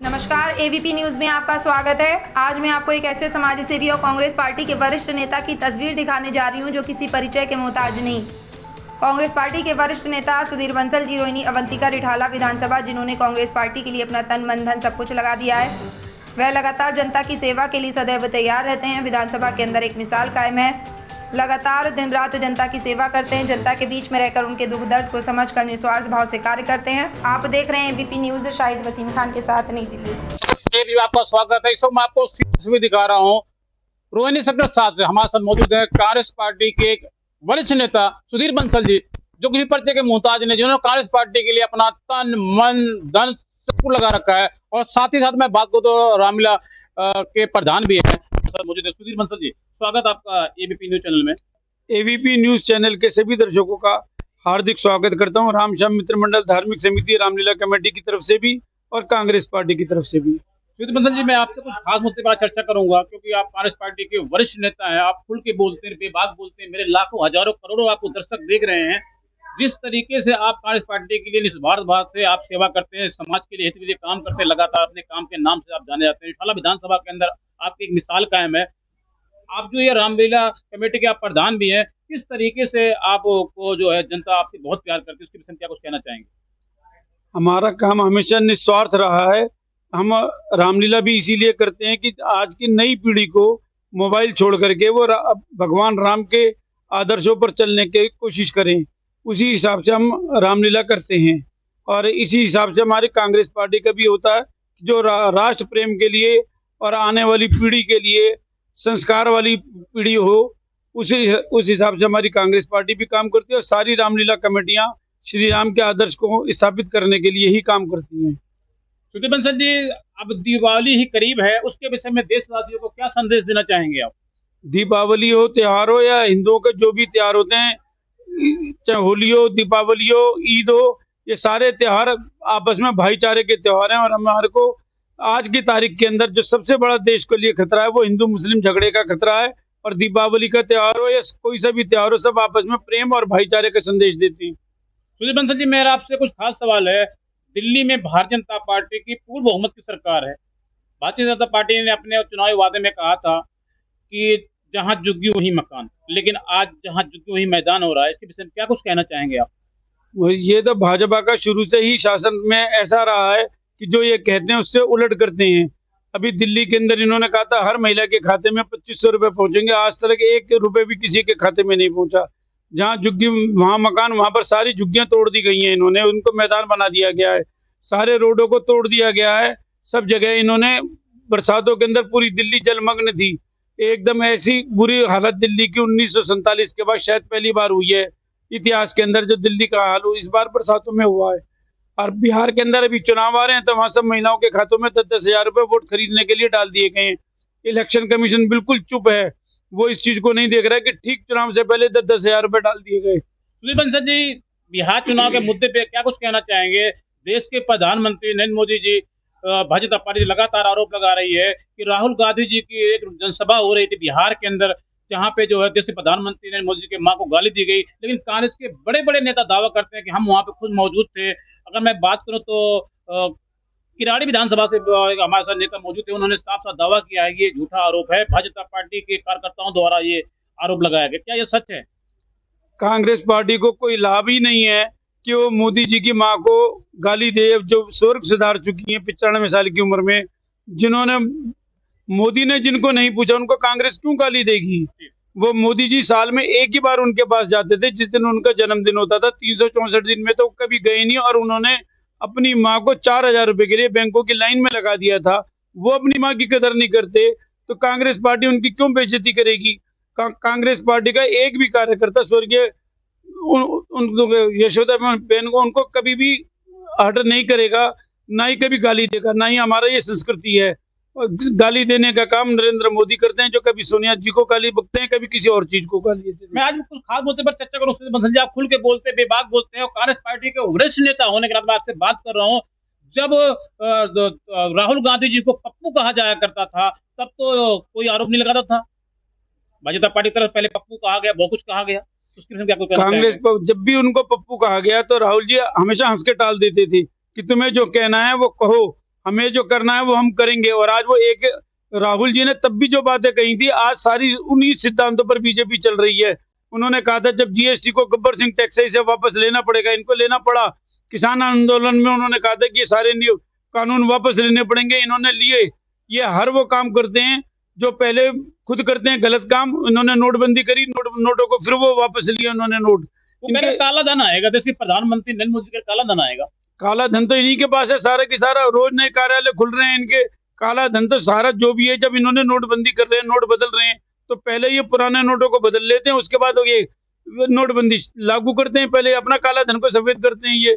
नमस्कार, ABP news में आपका स्वागत है। आज मैं आपको एक ऐसे समाजसेवी और कांग्रेस पार्टी के वरिष्ठ नेता की तस्वीर दिखाने जा रही हूं जो किसी परिचय के मोहताज नहीं। कांग्रेस पार्टी के वरिष्ठ नेता सुधीर बंसल जी रोहिणी अवंतिका रिठाला विधानसभा, जिन्होंने कांग्रेस पार्टी के लिए अपना तन मन धन सब कुछ लगा दिया है। वह लगातार जनता की सेवा के लिए सदैव तैयार रहते हैं। विधानसभा के अंदर एक मिसाल कायम है। लगातार दिन रात जनता की सेवा करते हैं। जनता के बीच में रहकर उनके दुख दर्द को समझकर निस्वार्थ भाव से कार्य करते हैं। आप देख रहे हैं एबीपी न्यूज, शाहिद वसीम खान के साथ, नई दिल्ली। आपका स्वागत है। इस वक्त मैं आपको तस्वीर दिखा रहा हूँ रोहिणी सेक्टर 7 से। हमारे साथ मौजूद है कांग्रेस पार्टी के एक वरिष्ठ नेता सुधीर बंसल जी, जो किसी परिचय के मोहताज नहीं, जिन्होंने कांग्रेस पार्टी के लिए अपना तन मन धन सब कुछ लगा रखा है। और साथ ही साथ मैं बात करूँ तो रामलीला के प्रधान भी है मौजूद है। सुधीर बंसल जी, स्वागत आपका एबीपी न्यूज चैनल में। एबीपी न्यूज चैनल के सभी दर्शकों का हार्दिक स्वागत करता हूं। रामश्याम मित्र मंडल धार्मिक समिति रामलीला कमेटी की तरफ से भी और कांग्रेस पार्टी की तरफ से भी। सुधीर बंसल जी, मैं आपसे कुछ खास मुद्दे पर चर्चा करूंगा, क्योंकि आप कांग्रेस पार्टी के वरिष्ठ नेता हैं। आप खुल के बोलते हैं, बेबाक बोलते हैं। मेरे लाखों हजारों करोड़ों आपको दर्शक देख रहे हैं। जिस तरीके से आप कांग्रेस पार्टी के लिए निस्वार्थ भाव से आप सेवा करते हैं, समाज के लिए हित के लिए काम करते हैं, लगातार अपने काम के नाम से आप जाने जाते हैं। रिठाला विधानसभा के अंदर आपकी एक मिसाल कायम है। आप जो ये रामलीला कमेटी के आप प्रधान भी हैं, किस तरीके से आपको जो है जनता आपसे बहुत प्यार करती है, उसके विषय में क्या कुछ कहना चाहेंगे? हमारा काम हमेशा निस्वार्थ रहा है। हम रामलीला भी इसीलिए करते हैं कि आज की नई पीढ़ी को मोबाइल छोड़ करके वो भगवान राम के आदर्शों पर चलने की कोशिश करें। उसी हिसाब से हम रामलीला करते हैं और इसी हिसाब से हमारी कांग्रेस पार्टी का भी होता है, जो राष्ट्र प्रेम के लिए और आने वाली पीढ़ी के लिए संस्कार वाली पीढ़ी हो, उस हिसाब से हमारी कांग्रेस पार्टी भी काम करती है। और सारी रामलीला कमेटियां श्री राम के आदर्श को स्थापित करने के लिए ही काम करती हैं। सुधीर बंसल जी, अब दीपावली ही करीब है, उसके विषय में देशवासियों को क्या संदेश देना चाहेंगे आप? दीपावली हो, त्योहार हो, या हिंदुओं के जो भी त्योहार होते हैं, चाहे होली हो, दीपावली हो, ईद हो, ये सारे त्योहार आपस में भाईचारे के त्योहार हैं। और हमारे को आज की तारीख के अंदर जो सबसे बड़ा देश के लिए खतरा है वो हिंदू मुस्लिम झगड़े का खतरा है। और दीपावली का त्योहार हो या कोई सा भी त्योहार हो, सब आपस में प्रेम और भाईचारे का संदेश देती हैं। सुधीर बंसल जी, मेरा आपसे कुछ खास सवाल है। दिल्ली में भारतीय जनता पार्टी की पूर्ण बहुमत की सरकार है। भारतीय जनता पार्टी ने अपने चुनावी वादे में कहा था कि जहां झुग्गी वहीं मकान, लेकिन आज जहां झुग्गी वहीं मैदान हो रहा है। इसके विषय में क्या कुछ कहना चाहेंगे आप? ये तो भाजपा का शुरू से ही शासन में ऐसा रहा है कि जो ये कहते हैं उससे उलट करते हैं। अभी दिल्ली के अंदर इन्होंने कहा था हर महिला के खाते में 2500 रुपए पहुंचेंगे। आज तक 1 रुपए भी किसी के खाते में नहीं पहुंचा। जहाँ झुग्गी वहाँ मकान, वहां पर सारी झुग्गियां तोड़ दी गई हैं। इन्होंने उनको मैदान बना दिया गया है, सारे रोडों को तोड़ दिया गया है। सब जगह इन्होंने, बरसातों के अंदर पूरी दिल्ली जलमग्न थी। एकदम ऐसी बुरी हालत दिल्ली की 1947 के बाद शायद पहली बार हुई है इतिहास के अंदर जो दिल्ली का हाल हो, इस बार बरसातों में हुआ है। और बिहार के अंदर अभी चुनाव आ रहे हैं तो वहां सब महिलाओं के खातों में 10-10 हजार रुपए वोट खरीदने के लिए डाल दिए गए हैं। इलेक्शन कमीशन बिल्कुल चुप है, वो इस चीज को नहीं देख रहा है कि ठीक चुनाव से पहले 10-10 हजार रुपए डाल दिए गए। सुधीर बंसल जी, बिहार चुनाव के मुद्दे पे क्या कुछ कहना चाहेंगे? देश के प्रधानमंत्री नरेंद्र मोदी जी, भारतीय जनता पार्टी लगातार आरोप लगा रही है कि राहुल गांधी जी की एक जनसभा हो रही थी बिहार के अंदर, जहां पे जो है देश के प्रधानमंत्री नरेंद्र मोदी जी के मां को गाली दी गई, लेकिन कांग्रेस के बड़े बड़े नेता दावा करते हैं कि हम वहां पे खुद मौजूद थे। अगर मैं बात करूं तो किराड़ी विधानसभा से हमारे साथ नेता मौजूद थे, उन्होंने साफ साफ दावा किया है कि ये झूठा आरोप है। भारतीय जनता पार्टी के कार्यकर्ताओं द्वारा ये आरोप लगाया गया, क्या ये सच है? कांग्रेस पार्टी को कोई लाभ ही नहीं है कि वो मोदी जी की मां को गाली दे, जो स्वर्ग सुधार चुकी है 95 साल की उम्र में। जिन्होंने, मोदी ने जिनको नहीं पूछा उनको कांग्रेस क्यों गाली देगी? वो मोदी जी साल में एक ही बार उनके पास जाते थे, जिस दिन उनका जन्मदिन होता था। 364 दिन में तो कभी गए नहीं। और उन्होंने अपनी माँ को 4000 रुपए के लिए बैंकों की लाइन में लगा दिया था। वो अपनी माँ की कदर नहीं करते तो कांग्रेस पार्टी उनकी क्यों बेइज्जती करेगी? कांग्रेस पार्टी का एक भी कार्यकर्ता स्वर्गीय यशोदा बहन को, उनको कभी भी आर्डर नहीं करेगा, ना ही कभी गाली देगा। ना ही हमारा ये संस्कृति है। और गाली देने का काम नरेंद्र मोदी करते हैं, जो कभी सोनिया जी को गाली बकते हैं, कभी किसी और चीज को गाली देते हैं। मैं आज कुछ खास मुद्दे पर चर्चा करूँ। बंसल जी, आप खुल के बोलते हैं, बेबाक बोलते हैं, और कांग्रेस पार्टी के वरिष्ठ नेता होने के नाते मैं आपसे बात कर रहा हूँ। जब राहुल गांधी जी को पप्पू कहा जाया करता था, तब तो कोई आरोप नहीं लगाता था। भारतीय जनता पार्टी की तरफ पहले पप्पू कहा गया, बहुत कुछ कहा गया, उसके विषय में क्या कुछ कहना कांग्रेस चाहेंगे? को जब भी उनको पप्पू कहा गया तो राहुल जी हमेशा हंस के टाल देते थे कि तुम्हें जो कहना है वो कहो, हमें जो करना है वो हम करेंगे। और आज वो एक राहुल जी ने तब भी जो बातें कही थी, आज सारी उन्हीं सिद्धांतों पर बीजेपी चल रही है। उन्होंने कहा था जब जीएसटी को गब्बर सिंह टैक्स से वापस लेना पड़ेगा, इनको लेना पड़ा। किसान आंदोलन में उन्होंने कहा था कि ये सारे कानून वापस लेने पड़ेंगे, इन्होंने लिए। ये हर वो काम करते हैं जो पहले खुद करते हैं गलत काम। इन्होंने नोटबंदी करी, नोटों को फिर वो वापस लिया उन्होंने नोट। वो कह रहे काला धन आएगा, देश के प्रधानमंत्री नरेंद्र मोदी का काला धन आएगा। काला धन तो इन्हीं के पास है सारा की सारा, रोज नए कार्यालय खुल रहे हैं इनके। काला धन तो सारा जो भी है, जब इन्होंने नोटबंदी कर रहे हैं, नोट बदल रहे हैं, तो पहले ये पुराने नोटों को बदल लेते हैं, उसके बाद ये नोटबंदी लागू करते हैं, पहले अपना काला धन को सफेद करते हैं। ये